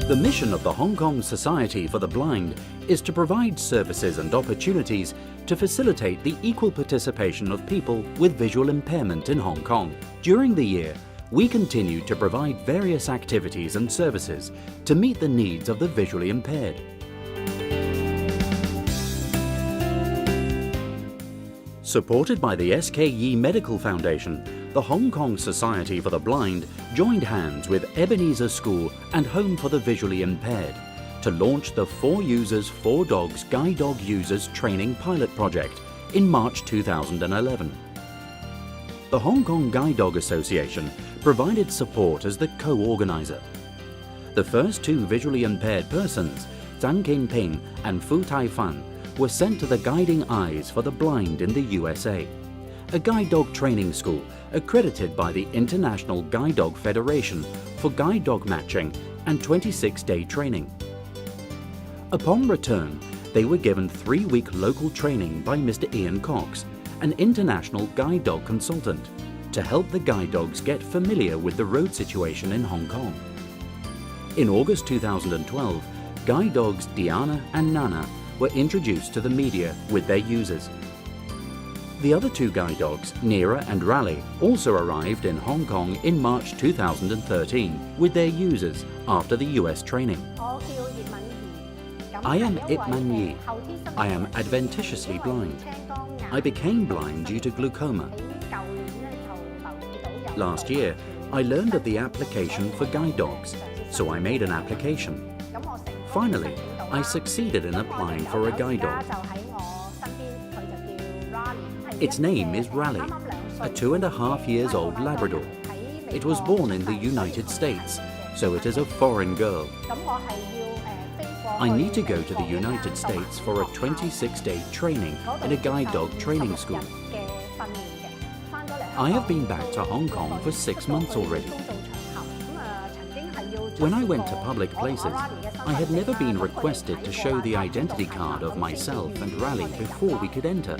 The mission of the Hong Kong Society for the Blind is to provide services and opportunities to facilitate the equal participation of people with visual impairment in Hong Kong. During the year, we continue to provide various activities and services to meet the needs of the visually impaired. Supported by the SKE Medical Foundation, the Hong Kong Society for the Blind joined hands with Ebenezer School and Home for the Visually Impaired to launch the 4 Users, 4 Dogs Guide Dog Users Training Pilot Project in March 2011. The Hong Kong Guide Dog Association provided support as the co-organizer. The first 2 visually impaired persons, Zhang Qingping and Fu Taifan, were sent to the Guiding Eyes for the Blind in the USA, a guide dog training school accredited by the International Guide Dog Federation for guide dog matching and 26-day training. Upon return, they were given 3-week local training by Mr. Ian Cox, an international guide dog consultant, to help the guide dogs get familiar with the road situation in Hong Kong. In August 2012, guide dogs Diana and Nana were introduced to the media with their users. The other 2 guide dogs, Nira and Raleigh, also arrived in Hong Kong in March 2013 with their users after the US training. I am Ip Man Yi. I am adventitiously blind. I became blind due to glaucoma. Last year, I learned of the application for guide dogs, so I made an application. Finally, I succeeded in applying for a guide dog. Its name is Raleigh, a 2.5 years old Labrador. It was born in the United States, so it is a foreign girl. I need to go to the United States for a 26-day training in a guide dog training school. I have been back to Hong Kong for 6 months already. When I went to public places, I had never been requested to show the identity card of myself and Raleigh before we could enter.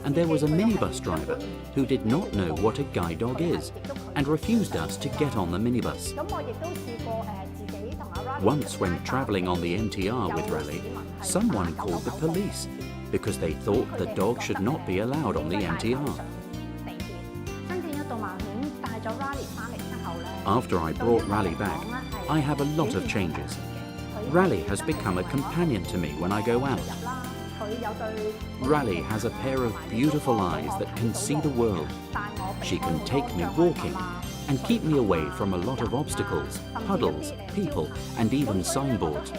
And there was a minibus driver who did not know what a guide dog is and refused us to get on the minibus. Once when travelling on the MTR with Raleigh, someone called the police because they thought the dog should not be allowed on the MTR. After I brought Raleigh back, I have a lot of changes. Raleigh has become a companion to me when I go out. Raleigh has a pair of beautiful eyes that can see the world. She can take me walking and keep me away from a lot of obstacles, puddles, people, and even signboards.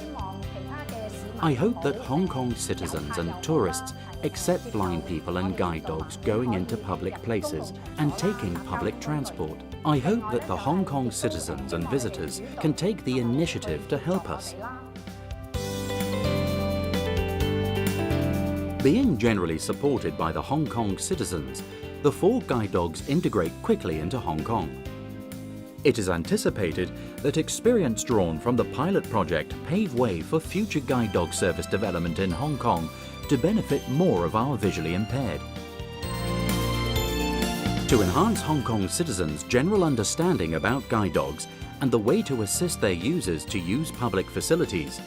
I hope that Hong Kong citizens and tourists accept blind people and guide dogs going into public places and taking public transport. I hope that the Hong Kong citizens and visitors can take the initiative to help us. Being generally supported by the Hong Kong citizens, the 4 guide dogs integrate quickly into Hong Kong. It is anticipated that experience drawn from the pilot project pave way for future guide dog service development in Hong Kong to benefit more of our visually impaired. To enhance Hong Kong citizens' general understanding about guide dogs and the way to assist their users to use public facilities,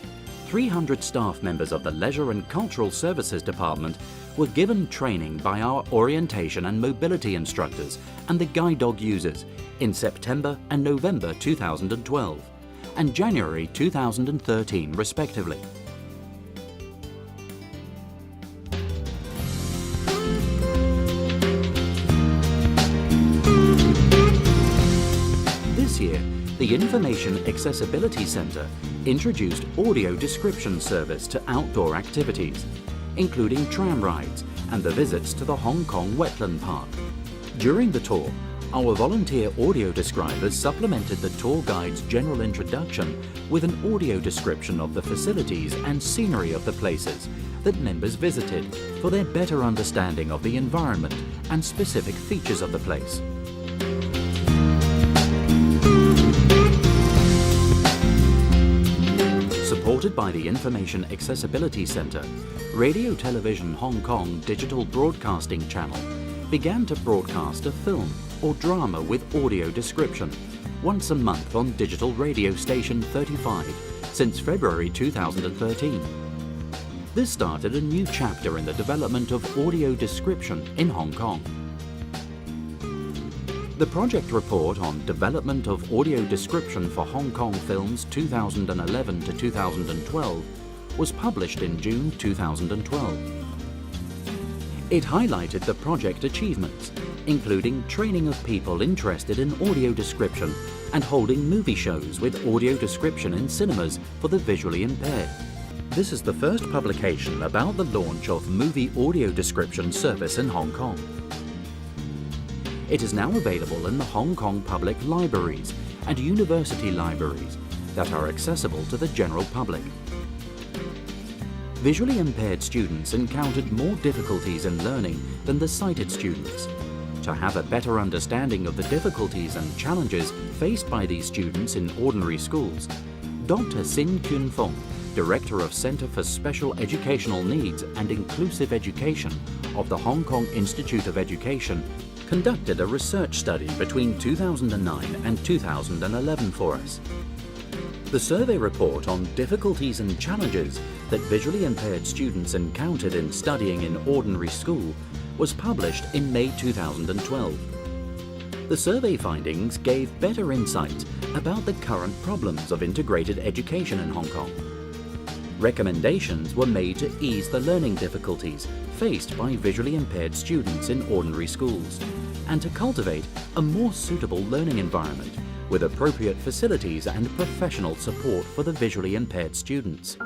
300 staff members of the Leisure and Cultural Services Department were given training by our orientation and mobility instructors and the guide dog users in September and November 2012 and January 2013 respectively. This year, the Information Accessibility Centre introduced audio description service to outdoor activities, including tram rides and the visits to the Hong Kong Wetland Park. During the tour, our volunteer audio describers supplemented the tour guide's general introduction with an audio description of the facilities and scenery of the places that members visited for their better understanding of the environment and specific features of the place. Supported by the Information Accessibility Centre, Radio Television Hong Kong Digital Broadcasting Channel began to broadcast a film or drama with audio description once a month on digital radio station 35 since February 2013. This started a new chapter in the development of audio description in Hong Kong. The project report on development of audio description for Hong Kong films 2011 to 2012 was published in June 2012. It highlighted the project achievements, including training of people interested in audio description and holding movie shows with audio description in cinemas for the visually impaired. This is the first publication about the launch of movie audio description service in Hong Kong. It is now available in the Hong Kong public libraries and university libraries that are accessible to the general public. Visually impaired students encountered more difficulties in learning than the sighted students. To have a better understanding of the difficulties and challenges faced by these students in ordinary schools, Dr. Sin Kyun Fong, Director of Centre for Special Educational Needs and Inclusive Education of the Hong Kong Institute of Education, conducted a research study between 2009 and 2011 for us. The survey report on difficulties and challenges that visually impaired students encountered in studying in ordinary school was published in May 2012. The survey findings gave better insight about the current problems of integrated education in Hong Kong. Recommendations were made to ease the learning difficulties faced by visually impaired students in ordinary schools and to cultivate a more suitable learning environment with appropriate facilities and professional support for the visually impaired students.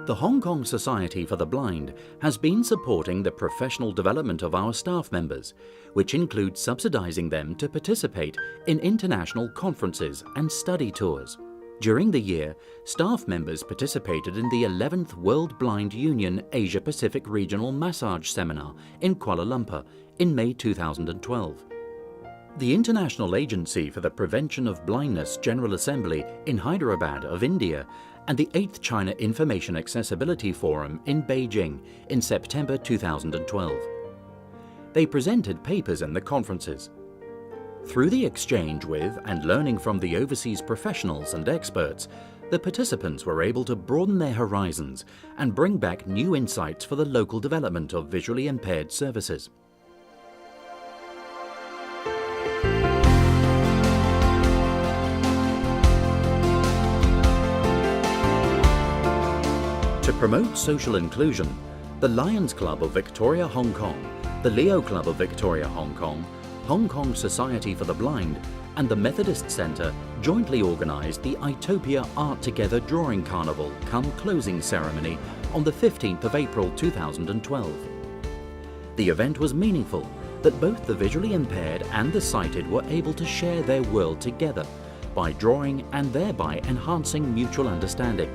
The Hong Kong Society for the Blind has been supporting the professional development of our staff members, which includes subsidizing them to participate in international conferences and study tours. During the year, staff members participated in the 11th World Blind Union Asia-Pacific Regional Massage Seminar in Kuala Lumpur in May 2012. The International Agency for the Prevention of Blindness General Assembly in Hyderabad of India and the 8th China Information Accessibility Forum in Beijing in September 2012. They presented papers in the conferences. Through the exchange with and learning from the overseas professionals and experts, the participants were able to broaden their horizons and bring back new insights for the local development of visually impaired services. To promote social inclusion, the Lions Club of Victoria Hong Kong, the Leo Club of Victoria Hong Kong, Hong Kong Society for the Blind and the Methodist Centre jointly organised the Itopia Art Together Drawing Carnival cum closing ceremony on the 15th of April 2012. The event was meaningful that both the visually impaired and the sighted were able to share their world together by drawing and thereby enhancing mutual understanding.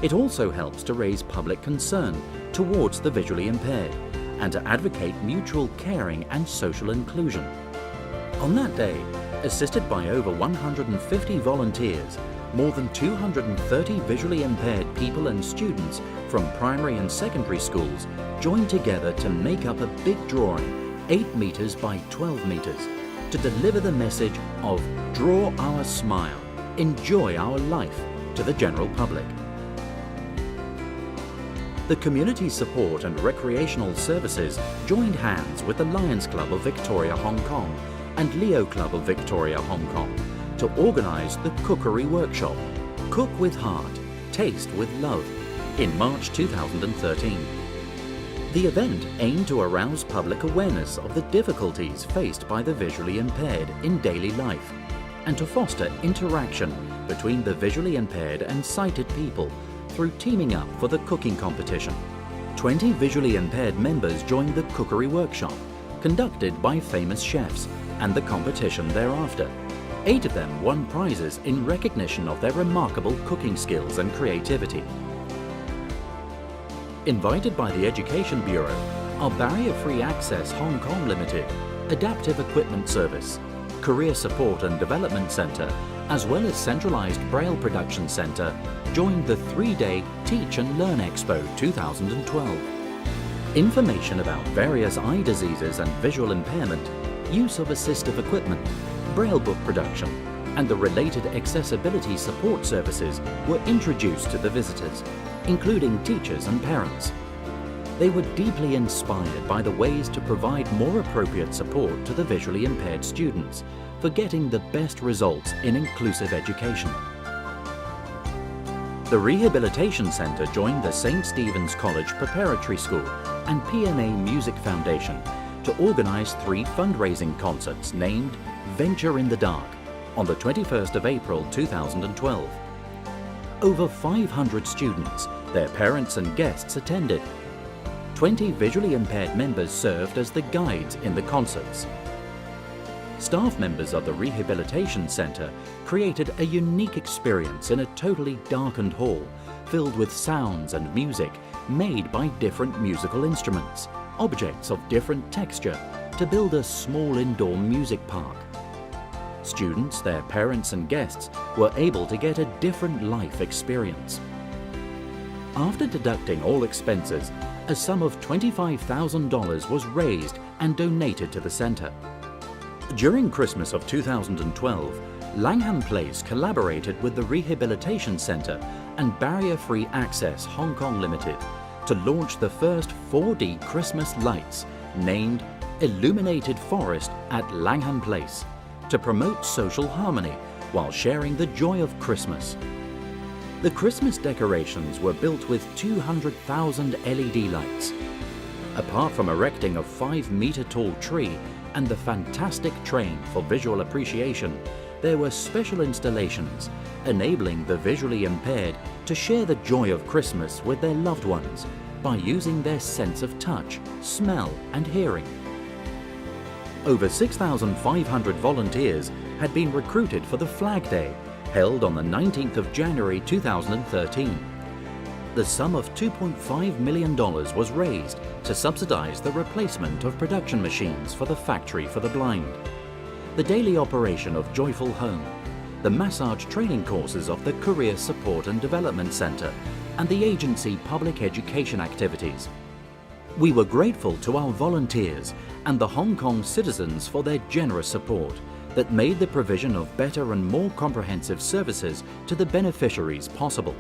It also helps to raise public concern towards the visually impaired and to advocate mutual caring and social inclusion. On that day, assisted by over 150 volunteers, more than 230 visually impaired people and students from primary and secondary schools joined together to make up a big drawing, 8 meters by 12 meters, to deliver the message of "Draw our smile, enjoy our life" to the general public. The Community Support and Recreational Services joined hands with the Lions Club of Victoria Hong Kong and Leo Club of Victoria Hong Kong to organise the Cookery Workshop, Cook with Heart, Taste with Love, in March 2013. The event aimed to arouse public awareness of the difficulties faced by the visually impaired in daily life and to foster interaction between the visually impaired and sighted people through teaming up for the cooking competition. 20 visually impaired members joined the Cookery Workshop, conducted by famous chefs, and the competition thereafter. 8 of them won prizes in recognition of their remarkable cooking skills and creativity. Invited by the Education Bureau are Barrier-Free Access Hong Kong Limited, Adaptive Equipment Service, Career Support and Development Centre, as well as Centralised Braille Production Centre, joined the 3-day Teach and Learn Expo 2012. information about various eye diseases and visual impairment, use of assistive equipment, Braille book production, and the related accessibility support services were introduced to the visitors, including teachers and parents. They were deeply inspired by the ways to provide more appropriate support to the visually impaired students for getting the best results in inclusive education. The Rehabilitation Centre joined the St. Stephen's College Preparatory School and PNA Music Foundation to organise 3 fundraising concerts named Venture in the Dark on the 21st of April 2012. Over 500 students, their parents and guests attended. 20 visually impaired members served as the guides in the concerts. Staff members of the Rehabilitation Centre created a unique experience in a totally darkened hall filled with sounds and music made by different musical instruments, objects of different texture, to build a small indoor music park. Students, their parents and guests were able to get a different life experience. After deducting all expenses, a sum of $25,000 was raised and donated to the centre. During Christmas of 2012, Langham Place collaborated with the Rehabilitation Centre and Barrier Free Access Hong Kong Limited to launch the first 4D Christmas lights named Illuminated Forest at Langham Place to promote social harmony while sharing the joy of Christmas. The Christmas decorations were built with 200,000 LED lights. Apart from erecting a 5-metre-tall tree and the fantastic train for visual appreciation, there were special installations enabling the visually impaired to share the joy of Christmas with their loved ones by using their sense of touch, smell and hearing. Over 6,500 volunteers had been recruited for the Flag Day, held on the 19th of January 2013. The sum of $2.5 million was raised to subsidise the replacement of production machines for the Factory for the Blind, the daily operation of Joyful Home, the massage training courses of the Career Support and Development Centre, and the agency public education activities. We were grateful to our volunteers and the Hong Kong citizens for their generous support that made the provision of better and more comprehensive services to the beneficiaries possible.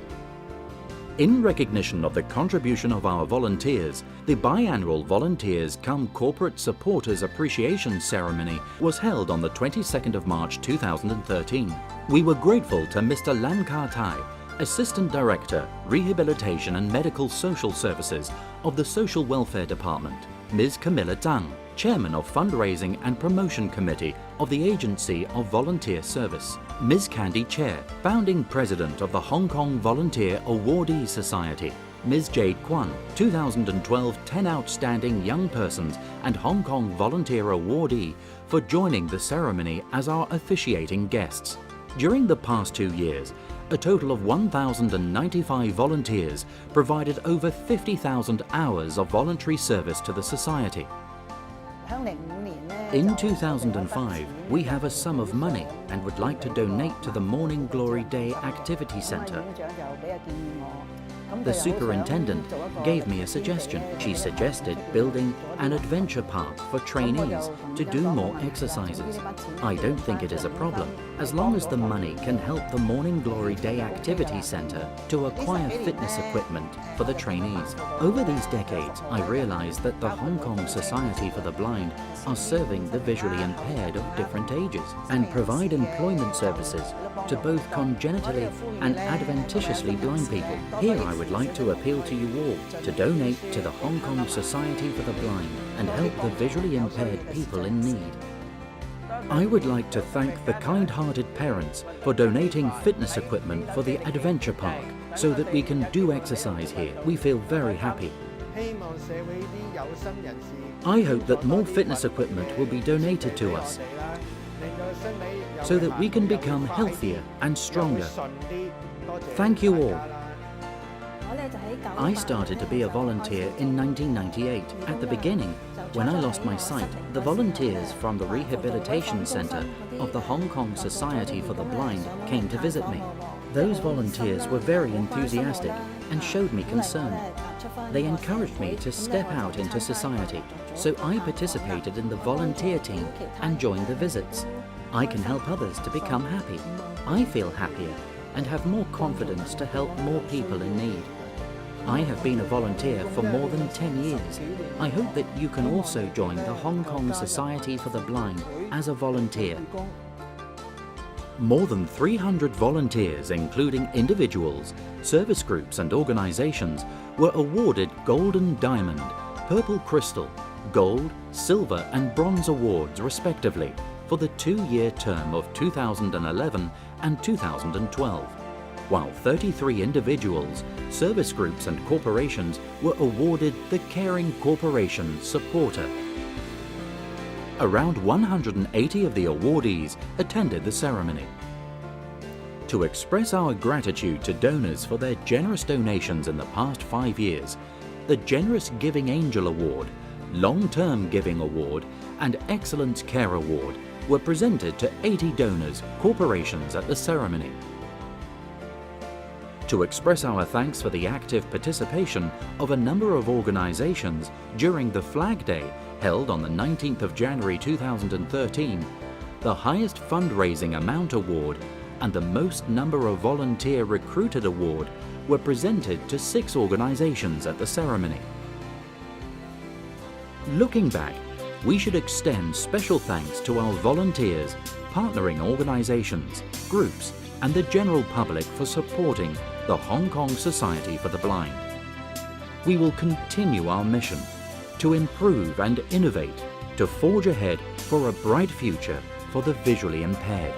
In recognition of the contribution of our volunteers, the biannual Volunteers Come Corporate Supporters Appreciation Ceremony was held on the 22nd of March 2013. We were grateful to Mr. Lam Ka Tai, Assistant Director, Rehabilitation and Medical Social Services of the Social Welfare Department, Ms. Camilla Zhang, Chairman of Fundraising and Promotion Committee of the Agency of Volunteer Service, Ms. Candy Chair, Founding President of the Hong Kong Volunteer Awardee Society, Ms. Jade Kwan, 2012 10 Outstanding Young Persons and Hong Kong Volunteer Awardee, for joining the ceremony as our officiating guests. During the past 2 years, a total of 1,095 volunteers provided over 50,000 hours of voluntary service to the Society. In 2005, we have a sum of money and would like to donate to the Morning Glory Day Activity Centre. The superintendent gave me a suggestion. She suggested building an adventure park for trainees to do more exercises. I don't think it is a problem, as long as the money can help the Morning Glory Day Activity Centre to acquire fitness equipment for the trainees. Over these decades, I realised that the Hong Kong Society for the Blind are serving the visually impaired of different ages and provide employment services to both congenitally and adventitiously blind people. Here I would like to appeal to you all to donate to the Hong Kong Society for the Blind and help the visually impaired people in need. I would like to thank the kind-hearted parents for donating fitness equipment for the adventure park so that we can do exercise here. We feel very happy. I hope that more fitness equipment will be donated to us so that we can become healthier and stronger. Thank you all. I started to be a volunteer in 1998. At the beginning, when I lost my sight, the volunteers from the Rehabilitation Centre of the Hong Kong Society for the Blind came to visit me. Those volunteers were very enthusiastic and showed me concern. They encouraged me to step out into society, so I participated in the volunteer team and joined the visits. I can help others to become happy. I feel happier and have more confidence to help more people in need. I have been a volunteer for more than 10 years. I hope that you can also join the Hong Kong Society for the Blind as a volunteer. More than 300 volunteers, including individuals, service groups and organizations, were awarded Golden Diamond, Purple Crystal, Gold, Silver and Bronze awards respectively for the 2-year term of 2011 and 2012, while 33 individuals, service groups and corporations were awarded the Caring Corporation Supporter. Around 180 of the awardees attended the ceremony. To express our gratitude to donors for their generous donations in the past 5 years, the Generous Giving Angel Award, Long-Term Giving Award and Excellence Care Award were presented to 80 donors, corporations at the ceremony. To express our thanks for the active participation of a number of organizations during the Flag Day held on the 19th of January 2013, the highest fundraising amount award and the most number of volunteer recruited award were presented to 6 organizations at the ceremony. Looking back, we should extend special thanks to our volunteers, partnering organizations, groups, and the general public for supporting the Hong Kong Society for the Blind. We will continue our mission to improve and innovate, to forge ahead for a bright future for the visually impaired.